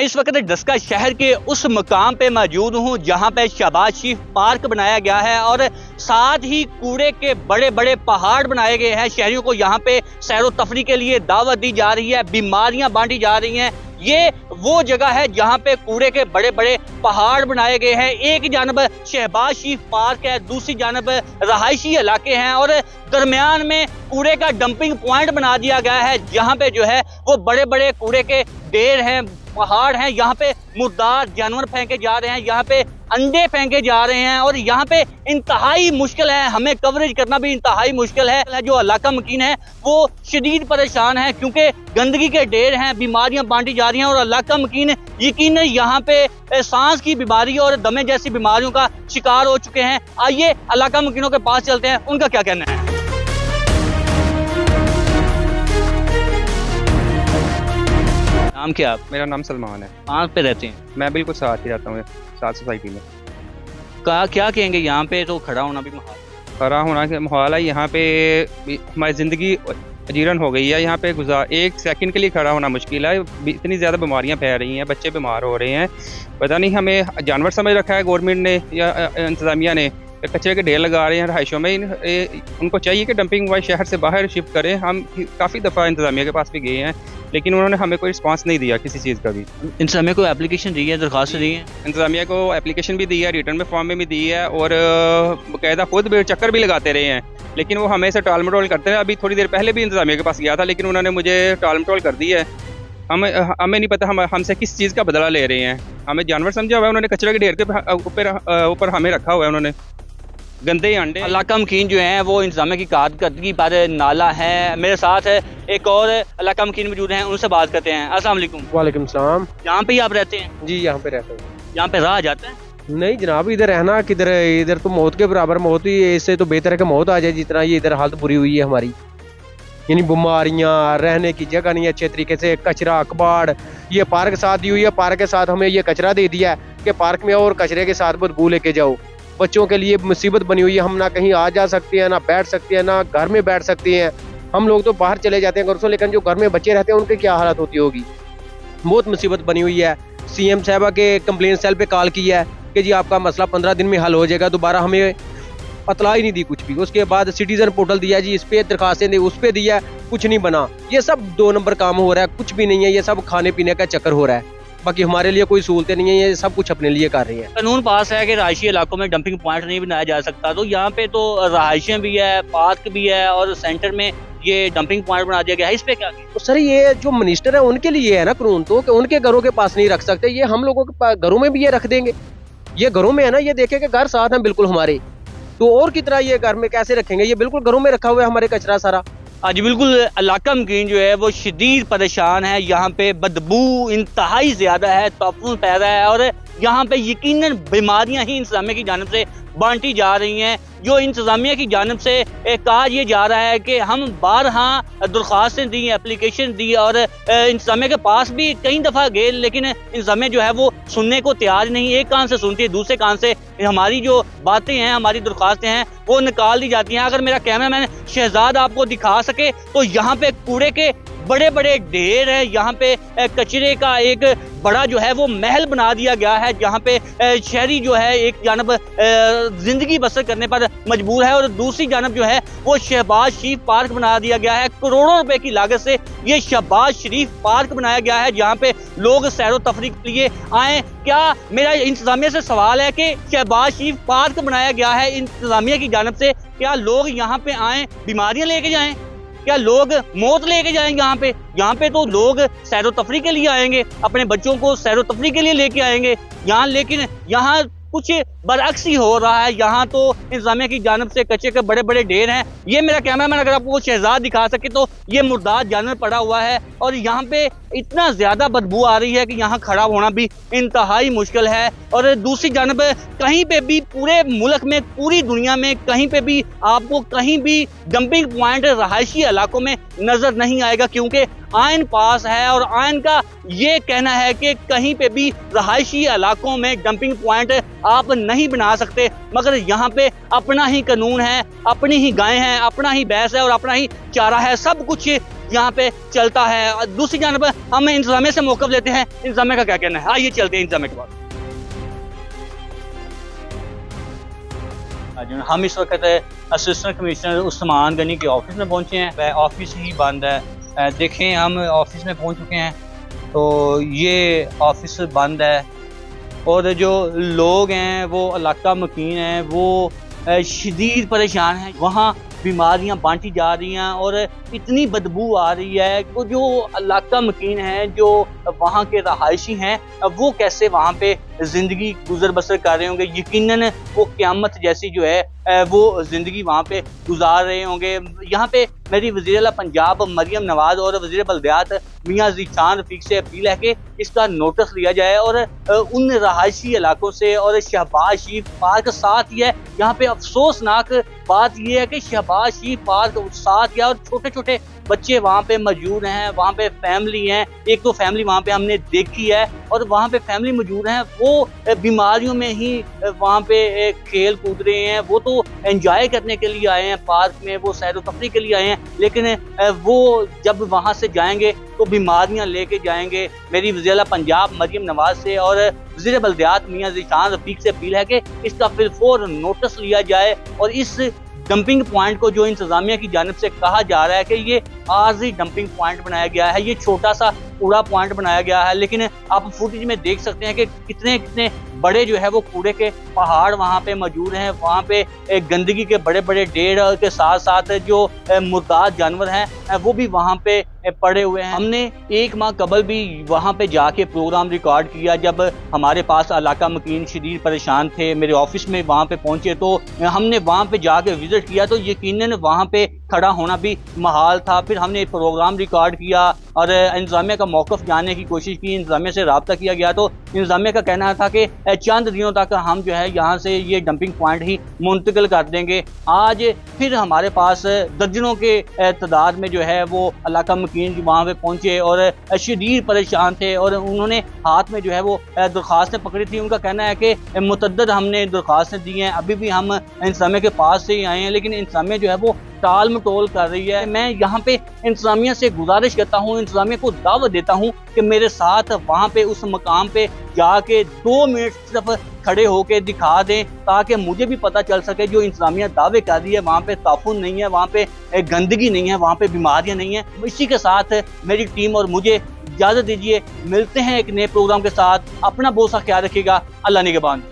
इस वक्त डस्का शहर के उस मकाम पे मौजूद हूँ जहाँ पे शहबाज शरीफ पार्क बनाया गया है और साथ ही कूड़े के बड़े बड़े पहाड़ बनाए गए हैं। शहरियों को यहाँ पे सैर तफरी के लिए दावत दी जा रही है, बीमारियां बांटी जा रही हैं। ये वो जगह है जहाँ पे कूड़े के बड़े बड़े पहाड़ बनाए गए हैं। एक जानब शहबाज शरीफ पार्क है, दूसरी जानब रहायशी इलाके हैं और दरमियान में कूड़े का डंपिंग पॉइंट बना दिया गया है जहाँ पे जो है वो बड़े बड़े कूड़े के ढेर हैं, पहाड़ हैं। यहाँ पे मुर्दार जानवर फेंके जा रहे हैं, यहाँ पे अंडे फेंके जा रहे हैं और यहाँ पे इंतहाई मुश्किल है, हमें कवरेज करना भी इंतहाई मुश्किल है। जो इलाका मकीन है वो शदीद परेशान है क्योंकि गंदगी के ढेर हैं, बीमारियां बांटी जा रही हैं और इलाका मकीन यकीन यहाँ पे सांस की बीमारी और दमे जैसी बीमारियों का शिकार हो चुके हैं। आइए इलाका मकीनों के पास चलते हैं, उनका क्या कहना है। नाम क्या आप? मेरा नाम सलमान है। कहाँ पे रहते हैं? मैं बिल्कुल साथ ही रहता हूँ, साथ सोसाइटी में। क्या कहेंगे, यहाँ पे तो खड़ा होना भी खड़ा होना के माहौल है। यहाँ पे हमारी ज़िंदगी अजीरन हो गई है। यहाँ पे एक सेकंड के लिए खड़ा होना मुश्किल है। इतनी ज़्यादा बीमारियाँ फैल रही हैं, बच्चे बीमार हो रहे हैं। पता नहीं हमें जानवर समझ रखा है गवर्नमेंट ने या इंतज़ामिया ने। कचरे के ढेर लगा रहे हैं रहायशों में। उनको चाहिए कि डंपिंग वाइज शहर से बाहर शिफ्ट करें। हम काफ़ी दफ़ा इंतज़ामिया के पास भी गए हैं लेकिन उन्होंने हमें कोई रिस्पांस नहीं दिया किसी चीज़ का भी। इंतज़ामिया को एप्लीकेशन दी है, दरख्वास्त दी है? इंतज़ामिया को एप्लीकेशन भी दी है, रिटर्न में फॉर्म में भी दी है और बाकायदा खुद भी चक्कर भी लगाते रहे हैं लेकिन वो हमें से टाल मटोल करते हैं। अभी थोड़ी देर पहले भी इंतज़ामिया के पास गया था लेकिन उन्होंने मुझे टाल मटोल कर दी है। हमें नहीं पता हमसे किस चीज़ का बदला ले रहे हैं। हमें जानवर समझा हुआ है उन्होंने, कचरे के ढेर के ऊपर हमें रखा हुआ है उन्होंने। गंदे अंडे। इलाका मकीन जो हैं वो इंतज़ामिया की कारकर्दगी पर नाला है। मेरे साथ एक और इलाका मकीन मौजूद हैं, उनसे बात करते हैं। अस्सलाम वालेकुम। वालेकुम सलाम। यहाँ पे ही आप रहते हैं? जी यहाँ पे रहता हूँ। यहाँ पे रहा जाता है? नहीं जनाब, इधर रहना किधर, इधर तो मौत के बराबर मौत ही, इससे तो बेहतर है कि मौत आ जाए जितना ये इधर हालत बुरी हुई है हमारी। यानी बीमारियाँ, रहने की जगह नहीं अच्छे तरीके से, कचरा कबाड़। ये पार्क साथ दी हुई है, पार्क के साथ हमें ये कचरा दे दिया है कि पार्क में और कचरे के साथ बदबू लेके जाओ। बच्चों के लिए मुसीबत बनी हुई है, हम ना कहीं आ जा सकते हैं, ना बैठ सकते हैं, ना घर में बैठ सकते हैं। हम लोग तो बाहर चले जाते हैं घर से, लेकिन जो घर में बच्चे रहते हैं उनकी क्या हालत होती होगी। बहुत मुसीबत बनी हुई है। सीएम साहबा के कंप्लेंट सेल पे कॉल किया है कि जी आपका मसला 15 दिन में हल हो जाएगा। दोबारा हमें पतला ही नहीं दी कुछ भी। उसके बाद सिटीजन पोर्टल दिया जी, इस पे दरखास्तें दी, उस पे दिया, कुछ नहीं बना। ये सब 2 नंबर काम हो रहा है, कुछ भी नहीं है। ये सब खाने पीने का चक्कर हो रहा है, बाकी हमारे लिए कोई सहूलतें नहीं है। ये सब कुछ अपने लिए कर रही है। कानून पास है कि रहायशी इलाकों में डंपिंग पॉइंट नहीं बनाया जा सकता, तो यहाँ पे तो रहायशें भी है, पार्क भी है और सेंटर में ये डंपिंग पॉइंट बना दिया गया है। इस पे क्या? तो सर ये जो मिनिस्टर है उनके लिए है ना कानून, तो कि उनके घरों के पास नहीं रख सकते। ये हम लोगों के घरों में भी ये रख देंगे। ये घरों में है ना, ये देखे कि घर साथ है बिल्कुल हमारे, तो और कितना ये घर में कैसे रखेंगे। ये बिल्कुल घरों में रखा हुआ है हमारे कचरा सारा। आज बिल्कुल इलाका मकीन जो है वो शदीद परेशान है। यहाँ पे बदबू इंतहाई ज़्यादा है, ताफून पैदा है और यहाँ पे यकीनन बीमारियाँ ही इंतज़ामिया की जानिब से बांटी जा रही हैं। जो इंतज़ामिया की जानिब से कहा यह जा रहा है कि हम बारहा दरख्वास्तें दी, एप्लीकेशन दी और इंतज़ामिया के पास भी कई दफ़ा गए लेकिन इंतज़ामिया जो है वो सुनने को तैयार नहीं। एक कान से सुनती है, दूसरे कान से हमारी जो बातें हैं, हमारी दरख्वास्तें हैं वो निकाल दी जाती हैं। अगर मेरा कैमरामैन शहजाद आपको दिखा सके तो यहाँ पे कूड़े के बड़े बड़े ढेर है। यहाँ पे कचरे का एक बड़ा जो है वो महल बना दिया गया है जहाँ पे शहरी जो है एक जानब जिंदगी बसर करने पर मजबूर है और दूसरी जानब जो है वो शहबाज शरीफ पार्क बना दिया गया है। करोड़ों रुपए की लागत से ये शहबाज शरीफ पार्क बनाया गया है जहाँ पे लोग सैर तफरी के लिए आए। क्या मेरा इंतज़ामिया से सवाल है कि शहबाज शरीफ पार्क बनाया गया है इंतज़ामिया की जानब से, क्या लोग यहाँ पे आए बीमारियां लेके जाएं, क्या लोग मौत लेके जाएंगे? यहाँ पे तो लोग सैर तफरी के लिए आएंगे, अपने बच्चों को सैर तफरी के लिए लेके आएंगे यहाँ, लेकिन यहाँ कुछ बरअक्स ही हो रहा है। यहाँ तो इंतज़ामिया की जानिब से कचरे के बड़े बड़े ढेर हैं। ये मेरा कैमरामैन अगर आपको वो शहजाद दिखा सके तो ये मुर्दार जानवर पड़ा हुआ है और यहाँ पे इतना ज़्यादा बदबू आ रही है कि यहाँ खड़ा होना भी इंतहाई मुश्किल है। और दूसरी जानब कहीं पे भी पूरे मुल्क में, पूरी दुनिया में कहीं पे भी आपको कहीं भी डंपिंग पॉइंट रहायशी इलाकों में नज़र नहीं आएगा क्योंकि आइन पास है और आइन का ये कहना है कि कहीं पे भी रहायशी इलाकों में डंपिंग पॉइंट आप नहीं बना सकते। मगर यहाँ पे अपना ही कानून है, अपनी ही गायें हैं, अपना ही भैंस है और अपना ही चारा है। सब कुछ यहाँ पे चलता है। और दूसरी जानब हम इंतजामिया से मौक़िफ़ लेते हैं, इंतजामिया का क्या कहना है। आइए चलते हैं इंतजामिया के पास। हम इस वक्त असिस्टेंट कमिश्नर उस्मान गनी के ऑफिस में पहुंचे हैं। ऑफिस ही बंद है, देखें हम ऑफिस में पहुंच चुके हैं तो ये ऑफिस बंद है और जो लोग हैं वो इलाका मकीन हैं, वो शदीद परेशान हैं। वहाँ बीमारियां बांटी जा रही हैं और इतनी बदबू आ रही है कि जो इलाका मकीन है, जो वहाँ के रहायशी हैं, वो कैसे वहाँ पे ज़िंदगी गुजर बसर कर रहे होंगे। यकीनन वो क़यामत जैसी जो है वो ज़िंदगी वहाँ पे गुजार रहे होंगे। यहाँ पे मेरी वज़ीर आला पंजाब मरियम नवाज़ और वज़ीर बल्दियात मियां ज़ीशान रफ़ीक से अपील है कि इसका नोटिस लिया जाए और उन रहायशी इलाकों से और शहबाज शरीफ पार्क साथ ही है। यहाँ पे अफसोसनाक बात यह है कि शहबाज शरीफ पार्क साथ या और छोटे छोटे बच्चे वहाँ पे मौजूद हैं, वहाँ पे फैमिली हैं। एक तो फैमिली वहाँ पे हमने देखी है और वहाँ पे फैमिली मौजूद हैं, वो बीमारियों में ही वहाँ पे खेल कूद रहे हैं। वो तो एंजॉय करने के लिए आए हैं पार्क में, वो सैर व तफरीह के लिए आए हैं, लेकिन वो जब वहाँ से जाएंगे तो बीमारियाँ लेके जाएंगे। मेरी वज़ीर आला पंजाब मरियम नवाज़ से और वज़ीर बल्दियात मियां ज़ीशान रफ़ीक से अपील है कि इसका फिलफौर नोटिस लिया जाए और इस डंपिंग पॉइंट को जो इंतजामिया की जानिब से कहा जा रहा है कि ये आर्जी डंपिंग पॉइंट बनाया गया है, ये छोटा सा कूड़ा पॉइंट बनाया गया है, लेकिन आप फुटेज में देख सकते हैं कि कितने कितने बड़े जो है वो कूड़े के पहाड़ वहाँ पे मौजूद हैं। वहाँ पे गंदगी के बड़े बड़े ढेर के साथ साथ जो मुर्दाद जानवर हैं वो भी वहाँ पे पड़े हुए हैं। हमने 1 माह कबल भी वहाँ पे जाके प्रोग्राम रिकॉर्ड किया। जब हमारे पास इलाका मकीन शदीद परेशान थे, मेरे ऑफिस में वहाँ पे पहुँचे तो हमने वहाँ पे जाके विजिट किया तो यकीनन वहाँ पे खड़ा होना भी महाल था। फिर हमने प्रोग्राम रिकॉर्ड किया और इंतजामिया का मौक़िफ़ जानने की कोशिश की। इंतजामिया से रब्ता किया गया तो इंतजामिया का कहना था कि चंद दिनों तक हम जो है यहाँ से ये डंपिंग पॉइंट ही मुंतकिल कर देंगे। आज फिर हमारे पास दर्जनों के तादाद में जो है वो इलाका मकीन वहाँ पे पहुँचे और शदीद परेशान थे और उन्होंने हाथ में जो है वो दरख्वास्तें पकड़ी थी। उनका कहना है कि मुतअद्दिद हमने दरख्वास्तें दी हैं, अभी भी हम इंतजामिया के पास से ही आए हैं, लेकिन इंतजामिया जो है वो टाल मटोल कर रही है। मैं यहाँ पे इंतजामिया से गुजारिश करता हूँ, इंतजामिया को दावत देता हूँ कि मेरे साथ वहाँ पे उस मकाम पे जाके 2 मिनट सिर्फ खड़े होके दिखा दें ताकि मुझे भी पता चल सके जो इंतजामिया दावे कर रही है वहाँ पे ताफुन नहीं है, वहाँ पे गंदगी नहीं है, वहाँ पे बीमारियाँ नहीं हैं। इसी के साथ मेरी टीम और मुझे इजाज़त दीजिए, मिलते हैं एक नए प्रोग्राम के साथ। अपना बहुत सा ख्याल रखिएगा। अल्लाह निगहबान।